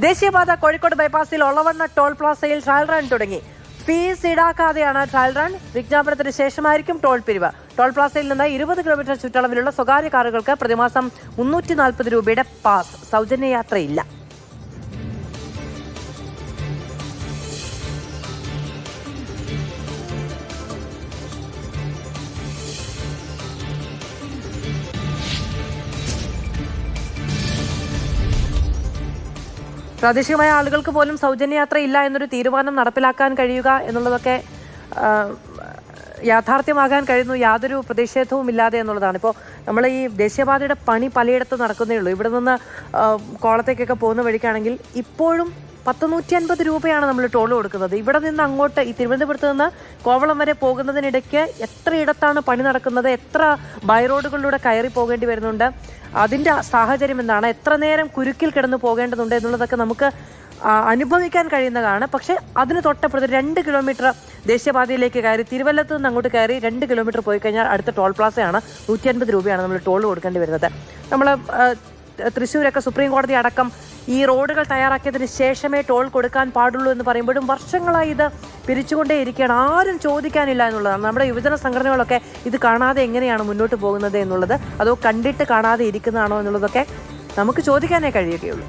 ദേശീയപാത കോഴിക്കോട് ബൈപ്പാസിൽ ഒളവണ്ണ ടോൾ പ്ലാസയിൽ ട്രയൽ റൺ തുടങ്ങി. ഫീസ് ഈടാക്കാതെയാണ് ട്രയൽ റൺ. വിജ്ഞാപനത്തിന് ശേഷമായിരിക്കും ടോൾ പിരിവ്. ടോൾ പ്ലാസയിൽ നിന്ന് 20 കിലോമീറ്റർ ചുറ്റളവിലുള്ള സ്വകാര്യ കാറുകൾക്ക് പ്രതിമാസം 340 രൂപയുടെ പാസ്. സൗജന്യ യാത്രയില്ല. പ്രാദേശികമായ ആളുകൾക്ക് പോലും സൗജന്യയാത്ര ഇല്ല എന്നൊരു തീരുമാനം നടപ്പിലാക്കാൻ കഴിയുക എന്നുള്ളതൊക്കെ യാഥാർത്ഥ്യമാകാൻ കഴിയുന്നു യാതൊരു പ്രതിഷേധവും ഇല്ലാതെ എന്നുള്ളതാണ്. ഇപ്പോൾ നമ്മൾ ഈ ദേശീയപാതയുടെ പണി പലയിടത്തും നടക്കുന്നേ ഉള്ളൂ. ഇവിടെ നിന്ന് കോളത്തേക്കൊക്കെ പോകുന്ന വഴിക്കാണെങ്കിൽ ഇപ്പോഴും 150 രൂപയാണ് നമ്മൾ ടോൾ കൊടുക്കുന്നത്. ഇവിടെ നിന്ന് അങ്ങോട്ട് ഈ തിരുവനന്തപുരത്ത് നിന്ന് കോവളം വരെ പോകുന്നതിനിടയ്ക്ക് എത്രയിടത്താണ് പണി നടക്കുന്നത്, എത്ര ബൈ റോഡുകളിലൂടെ കയറി പോകേണ്ടി വരുന്നുണ്ട്, അതിൻ്റെ സാഹചര്യം എന്താണ്, എത്ര നേരം കുരുക്കിൽ കിടന്ന് പോകേണ്ടതുണ്ട് എന്നുള്ളതൊക്കെ നമുക്ക് അനുഭവിക്കാൻ കഴിയുന്നതാണ്. പക്ഷേ അതിന് തൊട്ടപ്പുറത്ത് 2 കിലോമീറ്റർ ദേശീയപാതയിലേക്ക് കയറി തിരുവല്ലത്ത് നിന്ന് അങ്ങോട്ട് കയറി 2 കിലോമീറ്റർ പോയി കഴിഞ്ഞാൽ അടുത്ത ടോൾ പ്ലാസയാണ്. 150 രൂപയാണ് നമ്മൾ ടോൾ കൊടുക്കേണ്ടി വരുന്നത്. നമ്മൾ തൃശ്ശൂരൊക്കെ സുപ്രീം കോടതി അടക്കം ഈ റോഡുകൾ തയ്യാറാക്കിയതിന് ശേഷമേ ടോൾ കൊടുക്കാൻ പാടുള്ളൂ എന്ന് പറയുമ്പോഴും വർഷങ്ങളായി ഇത് പിരിച്ചുകൊണ്ടേയിരിക്കുകയാണ്. ആരും ചോദിക്കാനില്ല എന്നുള്ളതാണ്. നമ്മുടെ യുവജന സംഘടനകളൊക്കെ ഇത് കാണാതെ എങ്ങനെയാണ് മുന്നോട്ട് പോകുന്നത് എന്നുള്ളത്, അതോ കണ്ടിട്ട് കാണാതെ ഇരിക്കുന്നതാണോ എന്നുള്ളതൊക്കെ നമുക്ക് ചോദിക്കാനേ കഴിയുകയുള്ളൂ.